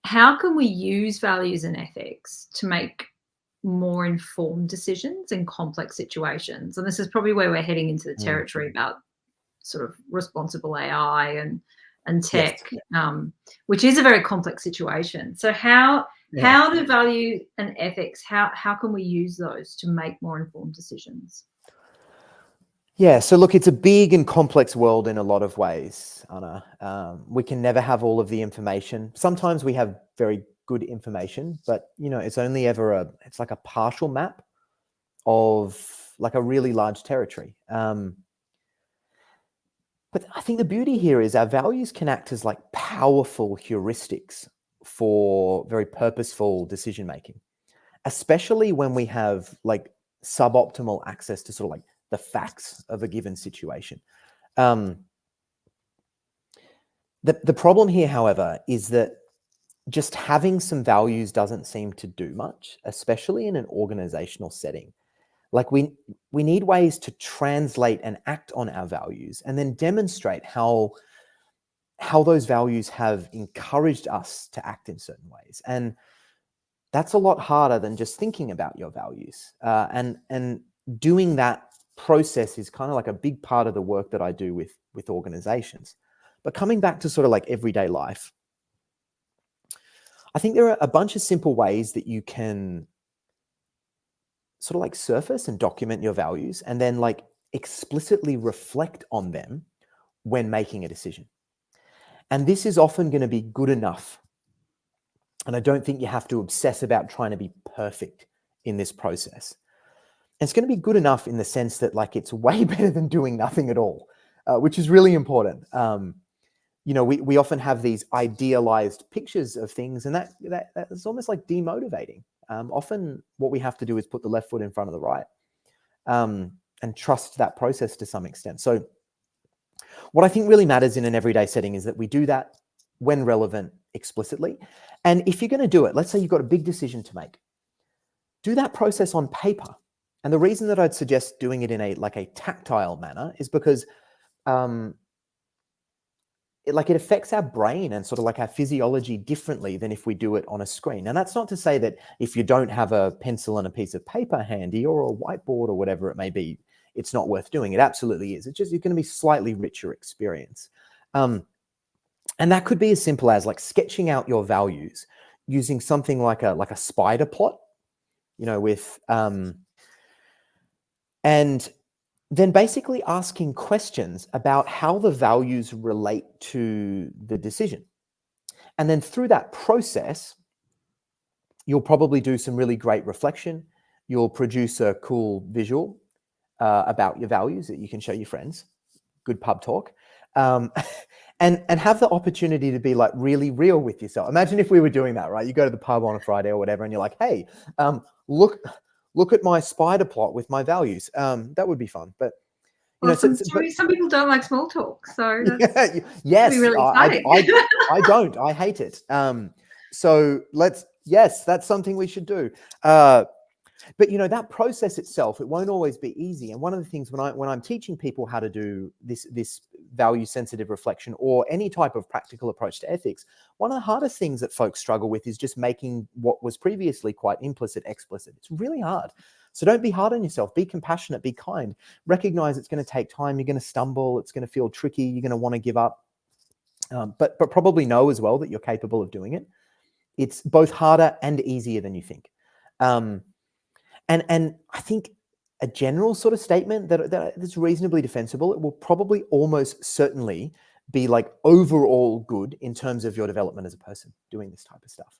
how can we use values and ethics to make more informed decisions in complex situations? And this is probably where we're heading into the territory about sort of responsible AI and Yes. tech, which is a very complex situation. So how do value and ethics, how can we use those to make more informed decisions? Yeah, so look, it's a big and complex world in a lot of ways, Anna. We can never have all of the information. Sometimes we have very good information, but it's only ever it's like a partial map of like a really large territory. But I think the beauty here is our values can act as like powerful heuristics for very purposeful decision making, especially when we have like suboptimal access to sort of like the facts of a given situation. The problem here, however, is that just having some values doesn't seem to do much, especially in an organizational setting. Like we need ways to translate and act on our values and then demonstrate how those values have encouraged us to act in certain ways. And that's a lot harder than just thinking about your values. And doing that process is kind of like a big part of the work that I do with organizations. But coming back to sort of like everyday life, I think there are a bunch of simple ways that you can sort of like surface and document your values and then like explicitly reflect on them when making a decision. And this is often going to be good enough. And I don't think you have to obsess about trying to be perfect in this process. And it's going to be good enough in the sense that like it's way better than doing nothing at all, which is really important. We often have these idealized pictures of things, and that's almost like demotivating. Often what we have to do is put the left foot in front of the right, and trust that process to some extent. So what I think really matters in an everyday setting is that we do that when relevant explicitly. And if you're going to do it, let's say you've got a big decision to make, do that process on paper. And the reason that I'd suggest doing it in a tactile manner is because it affects our brain and sort of like our physiology differently than if we do it on a screen. And that's not to say that if you don't have a pencil and a piece of paper handy or a whiteboard or whatever it may be, it's not worth doing. It absolutely is. It's going to be slightly richer experience. And that could be as simple as like sketching out your values using something like a spider plot, with and then basically asking questions about how the values relate to the decision. And then through that process, you'll probably do some really great reflection. You'll produce a cool visual about your values that you can show your friends. Good pub talk. And have the opportunity to be like really real with yourself. Imagine if we were doing that, right? You go to the pub on a Friday or whatever, and you're like, hey, look at my spider plot with my values. That would be fun. But some people don't like small talk, so that's yes, really exciting. I don't. I hate it. So that's something we should do. But that process itself, it won't always be easy. And one of the things when I'm teaching people how to do this value sensitive reflection or any type of practical approach to ethics, one of the hardest things that folks struggle with is just making what was previously quite implicit explicit. It's really hard. So don't be hard on yourself. Be compassionate, be kind. Recognize it's going to take time. You're going to stumble. It's going to feel tricky. You're going to want to give up. But probably know as well that you're capable of doing it. It's both harder and easier than you think. And I think a general sort of statement that's reasonably defensible, it will probably almost certainly be like overall good in terms of your development as a person doing this type of stuff.